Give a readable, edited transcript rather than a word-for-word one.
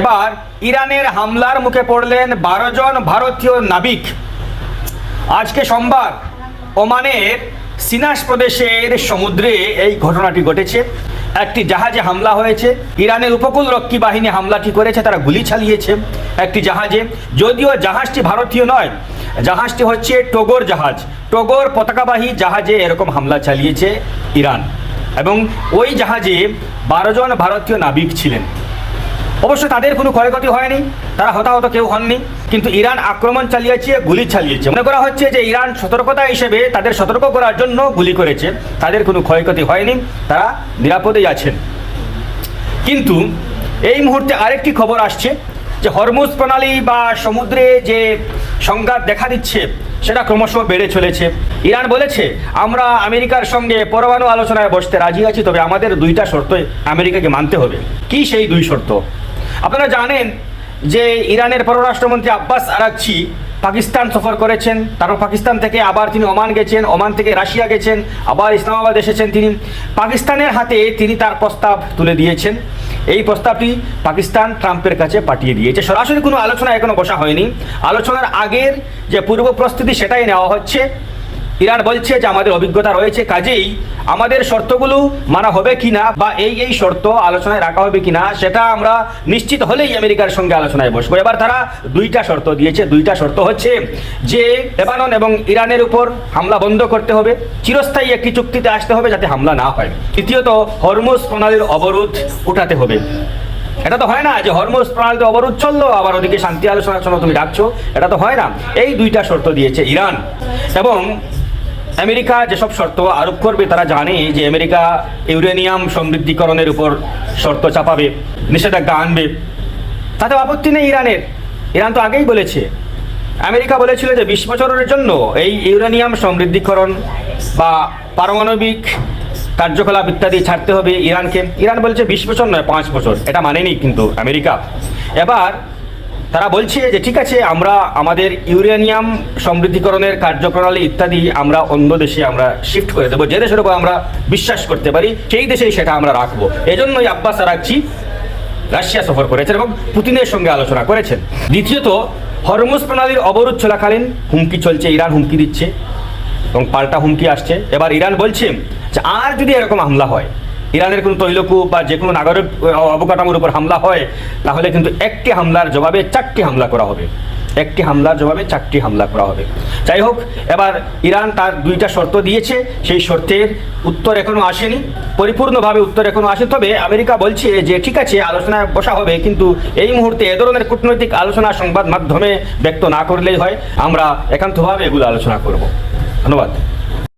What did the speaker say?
এবার ইরানের হামলার মুখে পড়লেন 12 জন ভারতীয় নাবিক। আজকে সোমবার ওমানের সিনাস প্রদেশের সমুদ্রে এই ঘটনাটি ঘটেছে। একটি জাহাজে হামলা হয়েছে। ইরানের উপকূলরক্ষী বাহিনী হামলাটি করেছে, তারা গুলি চালিয়েছে একটি জাহাজে। যদিও জাহাজটি ভারতীয় নয়, জাহাজটি হচ্ছে টগর জাহাজ। টগর পতাকাবাহী জাহাজে এরকম হামলা চালিয়েছে ইরান, এবং ওই জাহাজে 12 জন ভারতীয় নাবিক ছিলেন। অবশ্য তাদের কোনো ক্ষয়ক্ষতি হয়নি, তারা হতাহত কেউ হননি, কিন্তু ইরান আক্রমণ চালিয়েছে, গুলি চালিয়েছে। মনে করা হচ্ছে যে ইরান সতর্কতা হিসেবে তাদের সতর্ক করার জন্য গুলি করেছে, তাদের কোনো ক্ষয়ক্ষতি হয়নি, তারা নিরাপদেই আছেন। কিন্তু এই মুহূর্তে আরেকটি খবর আসছে যে হরমুজ প্রণালী বা সমুদ্রে যে সংঘাত দেখা দিচ্ছে সেটা ক্রমশ বেড়ে চলেছে। ইরান বলেছে, আমরা আমেরিকার সঙ্গে পরমাণু আলোচনায় বসতে রাজি আছি, তবে আমাদের 2টা শর্ত আমেরিকাকে মানতে হবে। কি সেই 2 শর্ত? আপনারা জানেন যে ইরানের পররাষ্ট্রমন্ত্রী আব্বাস আরাকচি পাকিস্তান সফর করেছেন, তারপর পাকিস্তান থেকে আবার তিনি ওমান গেছেন, ওমান থেকে রাশিয়া গেছেন, আবার ইসলামাবাদ এসেছেন। তিনি পাকিস্তানের হাতে তিনি তার প্রস্তাব তুলে দিয়েছেন। এই প্রস্তাবটি পাকিস্তান ট্রাম্পের কাছে পাঠিয়ে দিয়েছে। সরাসরি কোনো আলোচনা এখনো বসা হয়নি। আলোচনার আগের যে পূর্ব প্রস্তুতি সেটাই নেওয়া হচ্ছে। ইরান বলছে যে আমাদের অভিজ্ঞতা রয়েছে, কাজেই আমাদের শর্তগুলো মানা হবে কিনা বা এই শর্ত আলোচনায় রাখা হবে কিনা সেটা আমরা নিশ্চিত হলেই আমেরিকার সঙ্গে আলোচনায় বসবো। এবার তারা 2টা শর্ত দিয়েছে। 2টা শর্ত হচ্ছে যে লেবানন এবং ইরানের উপর হামলা বন্ধ করতে হবে, চিরস্থায়ী একটি চুক্তিতে আসতে হবে যাতে হামলা না হয়। তৃতীয়ত, হরমুজ প্রণালীর অবরোধ উঠাতে হবে। এটা তো হয় না যে হরমুজ প্রণালীতে অবরোধ চললো আবার ওদিকে শান্তি আলোচনার জন্য তুমি ডাকছো, এটা তো হয় না। এই 2টা শর্ত দিয়েছে ইরান। এবং আমেরিকা যেসব শর্ত আরোপ করবে তারা জানে যে আমেরিকা ইউরেনিয়াম সমৃদ্ধিকরণের উপর শর্ত চাপাবে, নিষেধাজ্ঞা আনবে। তাতে আপত্তি নেই ইরানের। ইরান তো আগেই বলেছে, আমেরিকা বলেছিল যে 20 বছরের জন্য এই ইউরেনিয়াম সমৃদ্ধিকরণ বা পারমাণবিক কার্যকলাপ ইত্যাদি ছাড়তে হবে ইরানকে। ইরান বলছে 20 বছর নয়, 5 বছর। এটা মানেনি কিন্তু আমেরিকা। এবার তারা বলছে যে ঠিক আছে, আমরা আমাদের ইউরেনিয়াম সমৃদ্ধিকরণের কার্যপ্রণালী ইত্যাদি আমরা অন্য দেশে আমরা শিফট করে দেবো, যে দেশের উপর আমরা বিশ্বাস করতে পারি সেই দেশেই সেটা আমরা রাখবো। এজন্যই আব্বাস আরাকচি রাশিয়া সফর করেছেন এবং পুতিনের সঙ্গে আলোচনা করেছেন। দ্বিতীয়ত, হরমুজ প্রণালীর অবরোধ চলাকালীন হুমকি চলছে, ইরান হুমকি দিচ্ছে এবং পাল্টা হুমকি আসছে। এবার ইরান বলছে যে আর যদি এরকম হামলা হয়, ইরানের কোনো তৈলকূপ বা যে কোনো নাগরিক অবকাঠামোর উপর হামলা হয়, তাহলে কিন্তু একটি হামলার জবাবে 4টি হামলা করা হবে। একটি হামলার জবাবে 4টি হামলা করা হবে। যাই হোক, এবার ইরান তার 2টা শর্ত দিয়েছে, সেই শর্তের উত্তর এখনো আসেনি, পরিপূর্ণভাবে উত্তর এখনো আসে। তবে আমেরিকা বলছে যে ঠিক আছে, আলোচনায় বসা হবে, কিন্তু এই মুহূর্তে এ ধরনের কূটনৈতিক আলোচনা সংবাদ মাধ্যমে ব্যক্ত না করলেই হয়, আমরা একান্তভাবে এগুলো আলোচনা করব। ধন্যবাদ।